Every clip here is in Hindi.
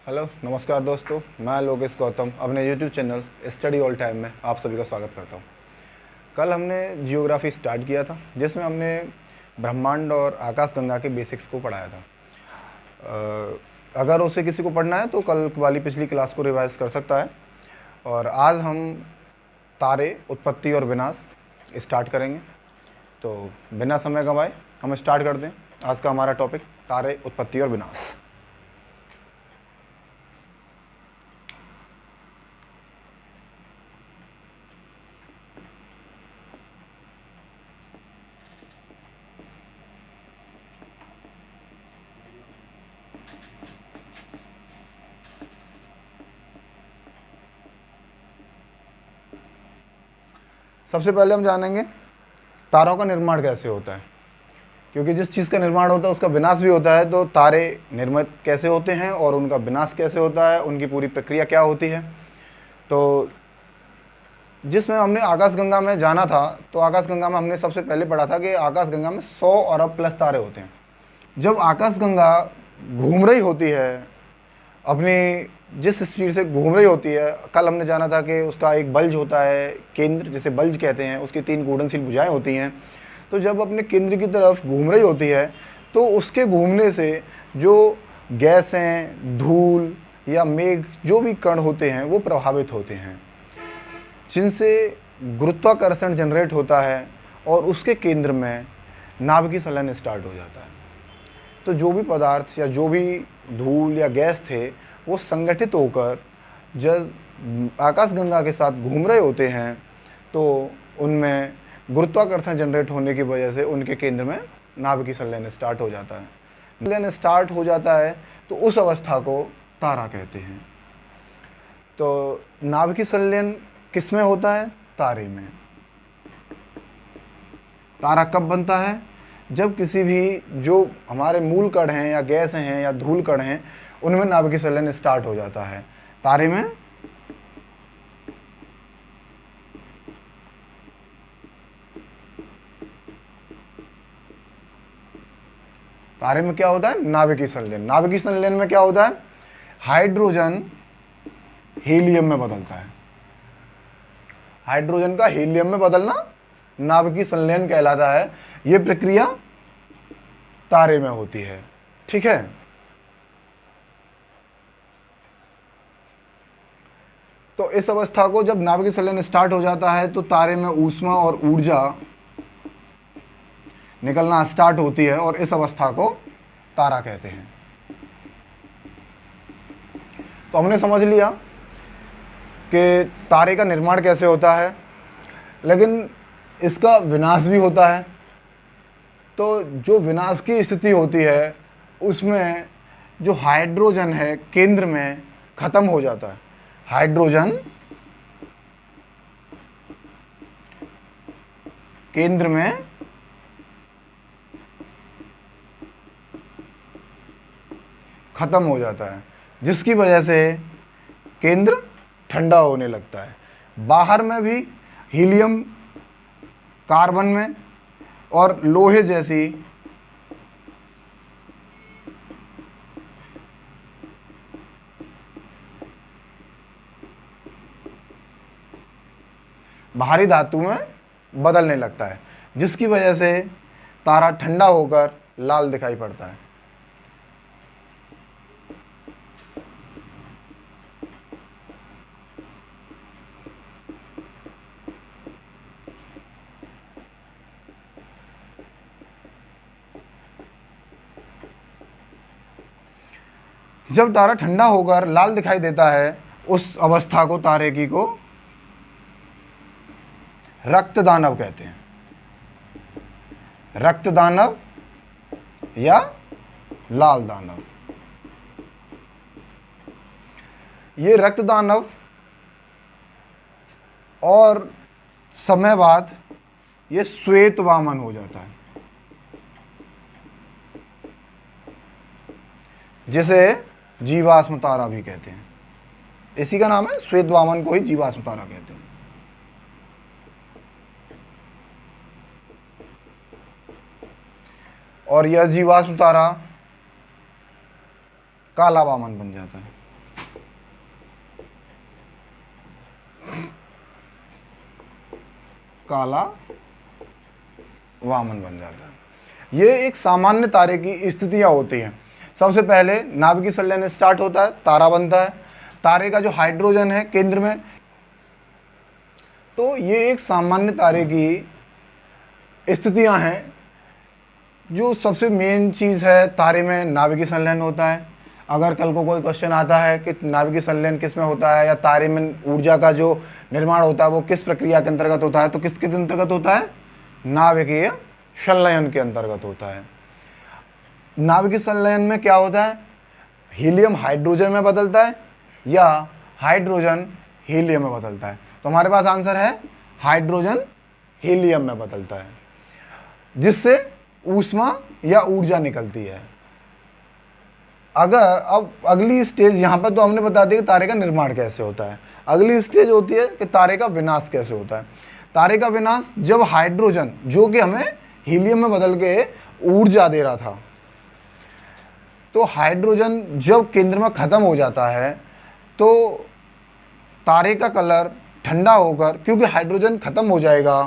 हेलो नमस्कार दोस्तों, मैं लोकेश गौतम अपने YouTube channel study all time में आप सभी का स्वागत करता हूँ। कल हमने जियोग्राफी स्टार्ट किया था, जिसमें हमने ब्रह्मांड और आकाशगंगा के बेसिक्स को पढ़ाया था। अगर उसे किसी को पढ़ना है तो कल वाली पिछली क्लास को रिवाइज कर सकता है। और आज हम तारे, उत्पत्ति और विनाश स्टार्ट करेंगे। तो बिना समय गंवाए हम स्टार्ट कर दें आज का हमारा टॉपिक, तारे, उत्पत्ति और विनाश। सबसे पहले हम जानेंगे तारों का निर्माण कैसे होता है, क्योंकि जिस चीज़ का निर्माण होता है उसका विनाश भी होता है। तो तारे निर्मित कैसे होते हैं और उनका विनाश कैसे होता है, उनकी पूरी प्रक्रिया क्या होती है। तो जिसमें हमने आकाशगंगा में जाना था, तो आकाशगंगा में हमने सबसे पहले पढ़ा था कि आकाशगंगा में 100 अरब प्लस तारे होते हैं। जब आकाशगंगा घूम रही होती है, अपनी जिस स्पीड से घूम रही होती है, कल हमने जाना था कि उसका एक बल्ज होता है, केंद्र जिसे बल्ज कहते हैं, उसकी 3 घूर्णनशील भुजाएं होती हैं। तो जब अपने केंद्र की तरफ घूम रही होती है तो उसके घूमने से जो गैसें, धूल या मेघ, जो भी कण होते हैं वो प्रभावित होते हैं, जिनसे गुरुत्वाकर्षण जनरेट होता है और उसके केंद्र में नाभिकीय संलयन स्टार्ट हो जाता है। तो जो भी पदार्थ या जो भी धूल या गैस थे वो संगठित होकर जब आकाशगंगा के साथ घूम रहे होते हैं तो उनमें गुरुत्वाकर्षण जनरेट होने की वजह से उनके केंद्र में नाभिकीय संलयन स्टार्ट हो जाता है। संलयन स्टार्ट हो जाता है तो उस अवस्था को तारा कहते हैं। तो नाभिकीय संलयन किस में होता है? तारे में। तारा कब बनता है? जब किसी भी जो हमारे मूल कण हैं या गैस हैं या धूल कण हैं उनमें नाभिकीय संलयन स्टार्ट हो जाता है। तारे में क्या होता है? नाभिकीय संलयन। नाभिकीय संलयन में क्या होता है? हाइड्रोजन हीलियम में बदलता है। हाइड्रोजन का हीलियम में बदलना नाभिकीय संलयन कहलाता है। यह प्रक्रिया तारे में होती है। ठीक है। तो इस अवस्था को जब नाभिकीय संलयन स्टार्ट हो जाता है तो तारे में ऊष्मा और ऊर्जा निकलना स्टार्ट होती है और इस अवस्था को तारा कहते हैं। तो हमने समझ लिया कि तारे का निर्माण कैसे होता है, लेकिन इसका विनाश भी होता है। तो जो विनाश की स्थिति होती है उसमें जो हाइड्रोजन है केंद्र में खत्म हो जाता है। हाइड्रोजन केंद्र में खत्म हो जाता है, जिसकी वजह से केंद्र ठंडा होने लगता है। बाहर में भी हीलियम, कार्बन में और लोहे जैसी भारी धातु में बदलने लगता है, जिसकी वजह से तारा ठंडा होकर लाल दिखाई पड़ता है। जब तारा ठंडा होकर लाल दिखाई देता है उस अवस्था को, तारे की को रक्त दानव कहते हैं। रक्त दानव या लाल दानव। ये रक्त दानव और समय बाद ये श्वेत वामन हो जाता है, जिसे जीवाश्म तारा भी कहते हैं। इसी का नाम है, श्वेत वामन को ही जीवाश्म तारा कहते हैं। और यह जीवाश्म तारा काला वामन बन जाता है। काला वामन बन जाता है। ये एक सामान्य तारे की स्थितियां होती हैं। सबसे पहले नाभिकीय संलयन स्टार्ट होता है, तारा बनता है। तारे का जो हाइड्रोजन है केंद्र में, तो ये एक सामान्य तारे की स्थितियां हैं। जो सबसे मेन चीज़ है, तारे में नाभिकीय संलयन होता है। अगर कल को कोई क्वेश्चन आता है कि नाभिकीय संलयन किस में होता है या तारे में ऊर्जा का जो निर्माण होता है वो किस प्रक्रिया के अंतर्गत होता है, तो किसके अंतर्गत होता है? नाभिकीय संलयन के अंतर्गत होता है। नाभिकीय संलयन में क्या होता है? हीलियम हाइड्रोजन में बदलता है या हाइड्रोजन हीलियम में बदलता है। तो हमारे पास आंसर है हाइड्रोजन हीलियम में बदलता है, जिससे ऊष्मा या ऊर्जा निकलती है। अगर अब अगली स्टेज यहाँ पर तो हमने बता दिया कि तारे का निर्माण कैसे होता है। अगली स्टेज होती है कि तारे का विनाश कैसे होता है। तारे का विनाश, जब हाइड्रोजन जो कि हमें हीलियम में बदल के ऊर्जा दे रहा था, तो हाइड्रोजन जब केंद्र में ख़त्म हो जाता है तो तारे का कलर ठंडा होकर, क्योंकि हाइड्रोजन ख़त्म हो जाएगा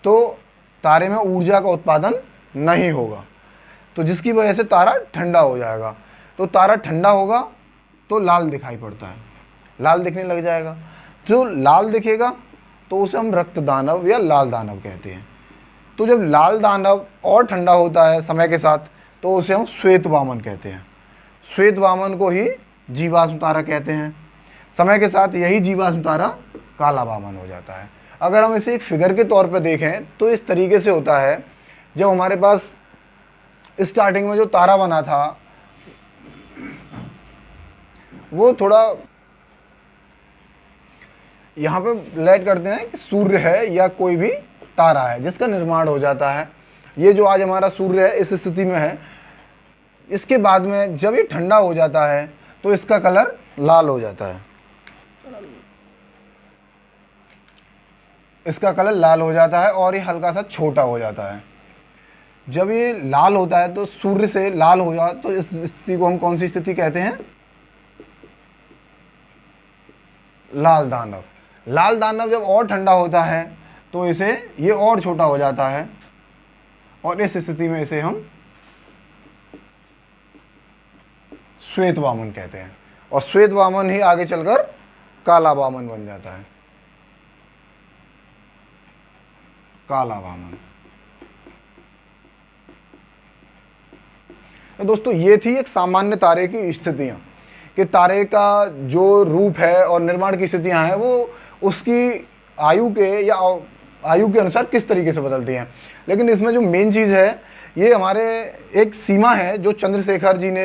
तो तारे में ऊर्जा का उत्पादन नहीं होगा, तो जिसकी वजह से तारा ठंडा हो जाएगा। तो तारा ठंडा होगा तो लाल दिखाई पड़ता है, लाल दिखने लग जाएगा। जो लाल दिखेगा तो उसे हम रक्त दानव या लाल दानव कहते हैं। तो जब लाल दानव और ठंडा होता है समय के साथ, तो उसे हम श्वेत वामन कहते हैं। श्वेत वामन को ही जीवाश्म तारा कहते हैं। समय के साथ यही जीवाश्म तारा काला वामन हो जाता है। अगर हम इसे एक फिगर के तौर पर देखें तो इस तरीके से होता है। जब हमारे पास स्टार्टिंग में जो तारा बना था वो थोड़ा यहाँ पे लाइट करते हैं कि सूर्य है या कोई भी तारा है जिसका निर्माण हो जाता है। ये जो आज हमारा सूर्य है इस स्थिति में है। इसके बाद में जब ये ठंडा हो जाता है तो इसका कलर लाल हो जाता है, इसका कलर लाल हो जाता है और ये हल्का सा छोटा हो जाता है। जब ये लाल होता है तो सूर्य से लाल हो जाए तो इस स्थिति को हम कौन सी स्थिति कहते हैं? लाल दानव। लाल दानव जब और ठंडा होता है तो इसे ये और छोटा हो जाता है और इस स्थिति में इसे हम श्वेत वामन कहते हैं। और श्वेत वामन ही आगे चलकर काला वामन बन जाता है। काला वामन। तो दोस्तों ये थी एक सामान्य तारे की स्थितियां, कि तारे का जो रूप है और निर्माण की स्थितियां हैं वो उसकी आयु के या आयु के अनुसार किस तरीके से बदलती हैं। लेकिन इसमें जो मेन चीज़ है, ये हमारे एक सीमा है जो चंद्रशेखर जी ने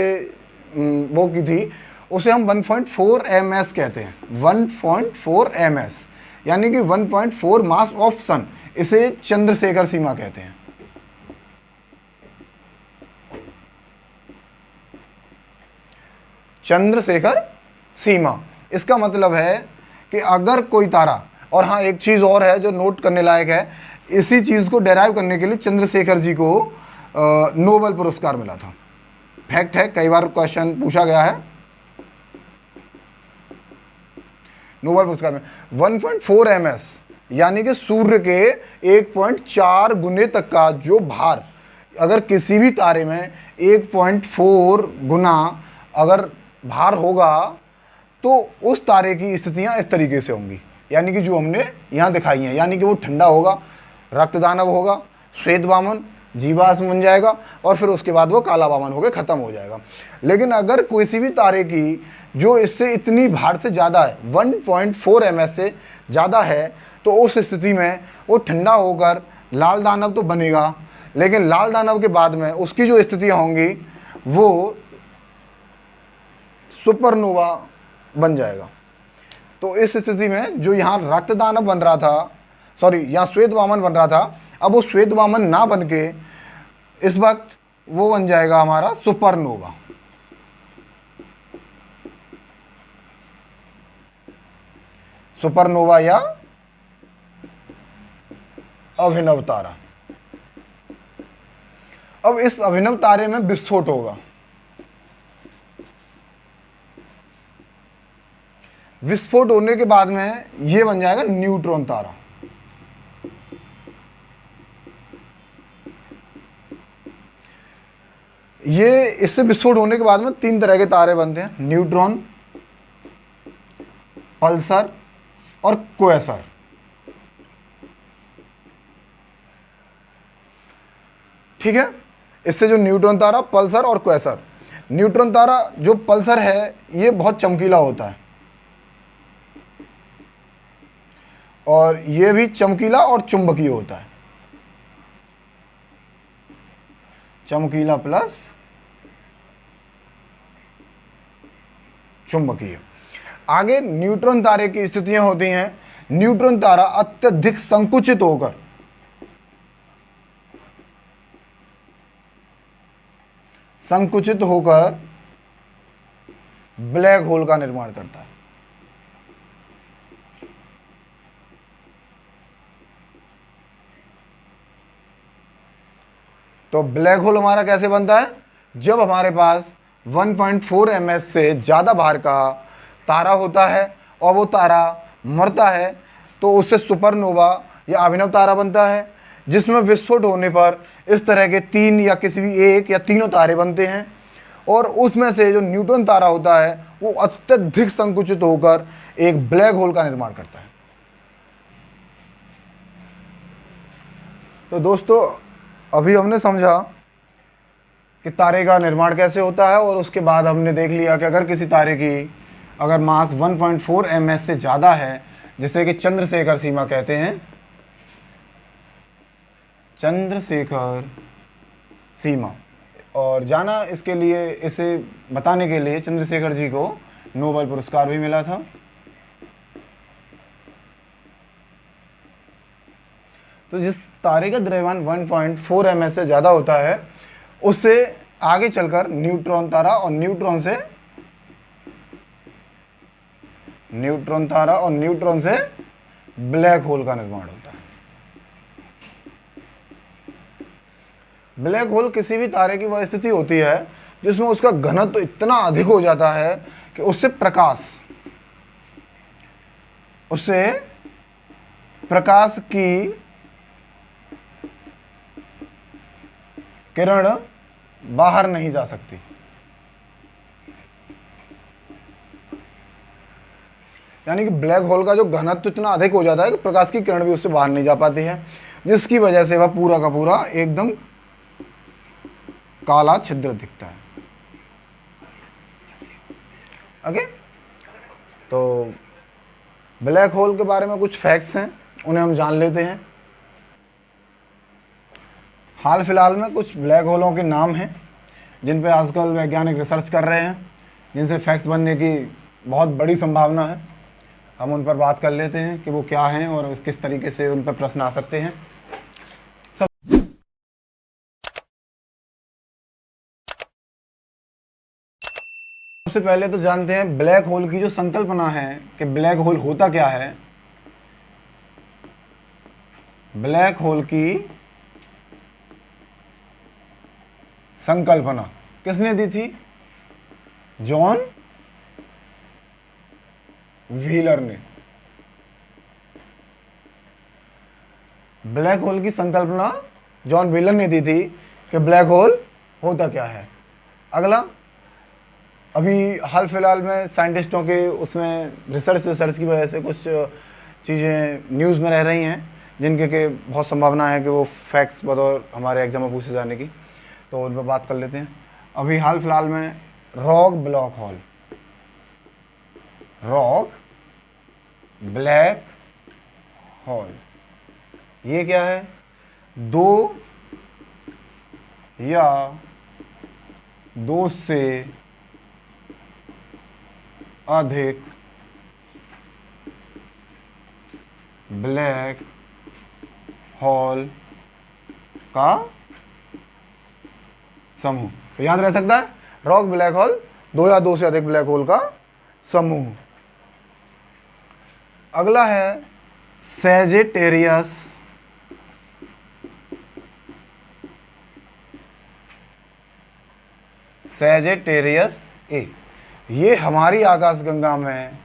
वो की थी, उसे हम 1.4 ms कहते हैं। 1.4 ms यानी कि 1.4 मास ऑफ सन, इसे चंद्रशेखर सीमा कहते हैं। चंद्रशेखर सीमा, इसका मतलब है कि अगर कोई तारा, और हाँ एक चीज़ और है जो नोट करने लायक है, इसी चीज़ को डेराइव करने के लिए चंद्रशेखर जी को नोबेल पुरस्कार मिला था। फैक्ट है, कई बार क्वेश्चन पूछा गया है। नोबेल पुरस्कार में 1.4 ms यानी कि सूर्य के 1.4 गुने तक का जो भार, अगर किसी भी तारे में 1.4 गुना अगर भार होगा तो उस तारे की स्थितियां इस तरीके से होंगी, यानी कि जो हमने यहाँ दिखाई हैं। यानी कि वो ठंडा होगा, रक्तदानव होगा, श्वेत वामन, जीवाश्म बन जाएगा और फिर उसके बाद वो काला वामन होकर ख़त्म हो जाएगा। लेकिन अगर किसी भी तारे की जो इससे इतनी भार से ज़्यादा है, 1.4 ms से ज़्यादा है, तो उस स्थिति में वो ठंडा होकर लाल दानव तो बनेगा, लेकिन लाल दानव के बाद में उसकी जो स्थितियाँ होंगी वो सुपरनोवा बन जाएगा। तो इस स्थिति में जो यहाँ रक्त दानव बन रहा था, यहाँ श्वेत वामन बन रहा था, अब वो श्वेत वामन ना बन के इस वक्त वो बन जाएगा हमारा सुपरनोवा। सुपरनोवा या अभिनव तारा। अब इस अभिनव तारे में विस्फोट होगा। विस्फोट होने के बाद में ये बन जाएगा न्यूट्रॉन तारा। ये इससे विस्फोट होने के बाद में 3 तरह के तारे बनते हैं, न्यूट्रॉन, पल्सर और क्वेसर। ठीक है, इससे जो न्यूट्रॉन तारा, पल्सर और क्वेसर। न्यूट्रॉन तारा जो पल्सर है ये बहुत चमकीला होता है, और ये भी चमकीला और चुंबकीय होता है, चमकीला प्लस चुंबकीय। आगे न्यूट्रॉन तारे की स्थितियां होती हैं। न्यूट्रॉन तारा अत्यधिक संकुचित होकर ब्लैक होल का निर्माण करता है। तो ब्लैक होल हमारा कैसे बनता है? जब हमारे पास 1.4 ms से ज़्यादा भार का तारा होता है और वो तारा मरता है तो उससे सुपरनोवा या अभिनव तारा बनता है, जिसमें विस्फोट होने पर इस तरह के 3 या किसी भी एक या तीनों तारे बनते हैं, और उसमें से जो न्यूट्रॉन तारा होता है वो अत्यधिक संकुचित होकर एक ब्लैक होल का निर्माण करता है। तो दोस्तों, अभी हमने समझा कि तारे का निर्माण कैसे होता है, और उसके बाद हमने देख लिया कि अगर किसी तारे की अगर मास 1.4 ms से ज़्यादा है, जिसे कि चंद्रशेखर सीमा कहते हैं, चंद्रशेखर सीमा, और जाना इसके लिए, इसे बताने के लिए चंद्रशेखर जी को नोबेल पुरस्कार भी मिला था। तो जिस तारे का द्रव्यमान 1.4 ms से ज़्यादा होता है उससे आगे चलकर न्यूट्रॉन तारा और न्यूट्रॉन से ब्लैक होल का निर्माण होता है। ब्लैक होल किसी भी तारे की वह स्थिति होती है जिसमें उसका घनत्व तो इतना अधिक हो जाता है कि उससे प्रकाश की किरण बाहर नहीं जा सकती। यानी कि ब्लैक होल का जो घनत्व इतना अधिक हो जाता है कि प्रकाश की किरण भी उससे बाहर नहीं जा पाती है, जिसकी वजह से वह पूरा का पूरा एकदम काला छिद्र दिखता है। ओके, तो ब्लैक होल के बारे में कुछ फैक्ट्स हैं, उन्हें हम जान लेते हैं। हाल फिलहाल में कुछ ब्लैक होलों के नाम हैं जिन पे आजकल वैज्ञानिक रिसर्च कर रहे हैं, जिनसे फैक्ट्स बनने की बहुत बड़ी संभावना है। हम उन पर बात कर लेते हैं कि वो क्या हैं और किस तरीके से उन पर प्रश्न आ सकते हैं। सबसे पहले तो जानते हैं ब्लैक होल की जो संकल्पना है कि ब्लैक होल होता क्या है। ब्लैक होल की संकल्पना किसने दी थी? जॉन व्हीलर ने। ब्लैक होल की संकल्पना जॉन व्हीलर ने दी थी कि ब्लैक होल होता क्या है। अगला, अभी हाल फिलहाल में साइंटिस्टों के उसमें रिसर्च की वजह से कुछ चीज़ें न्यूज़ में रह रही हैं जिनके के बहुत संभावना है कि वो फैक्ट्स बतौर हमारे एग्जाम में पूछे जाने की, तो उन पर बात कर लेते हैं। अभी हाल फिलहाल में रॉक ब्लैक होल, ये क्या है? 2 या 2 से अधिक ब्लैक होल का समूह। तो याद रह सकता है, रॉक ब्लैक होल, 2 या 2 से अधिक ब्लैक होल का समूह। अगला है सैजिटेरियस ए। ये हमारी आकाशगंगा में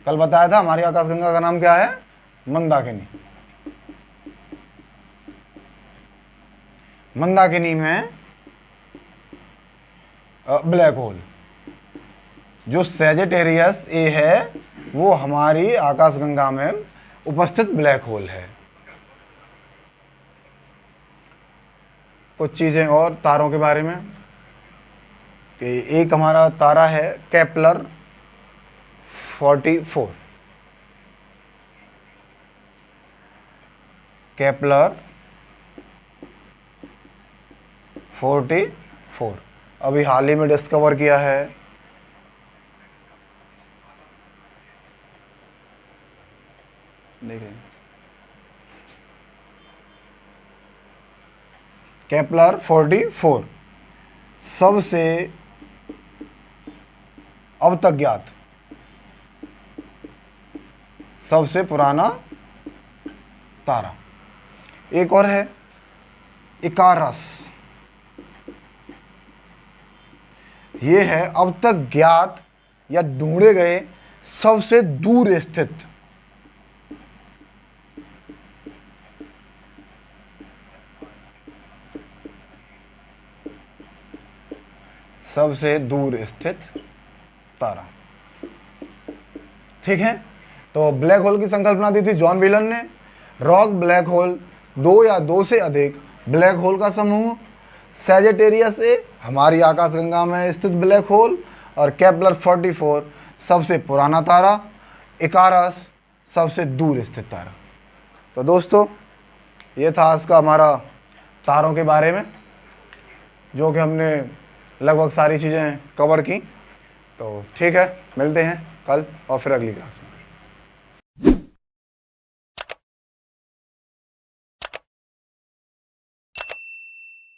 कल बताया था, हमारी आकाशगंगा का नाम क्या है? मंदाकिनी। मंदाकिनी में ब्लैक होल। जो सैजिटेरियस ए है वो हमारी आकाशगंगा में उपस्थित ब्लैक होल है। कुछ चीज़ें और तारों के बारे में कि एक हमारा तारा है केपलर 44। केपलर 44 अभी हाल ही में डिस्कवर किया है। देखिए केपलर 44 सबसे अब तक ज्ञात सबसे पुराना तारा। एक और है इकारस। ये है अब तक ज्ञात या ढूंढे गए सबसे दूर स्थित तारा। ठीक है, तो ब्लैक होल की संकल्पना दी थी जॉन व्हीलन ने। रॉक ब्लैक होल, दो या दो से अधिक ब्लैक होल का समूह। सैजिटेरियस ए हमारी आकाशगंगा में स्थित ब्लैक होल और केपलर 44 सबसे पुराना तारा। इकारस सबसे दूर स्थित तारा। तो दोस्तों ये था आज का हमारा तारों के बारे में, जो कि हमने लगभग सारी चीज़ें कवर की। तो ठीक है, मिलते हैं कल और फिर अगली क्लास में।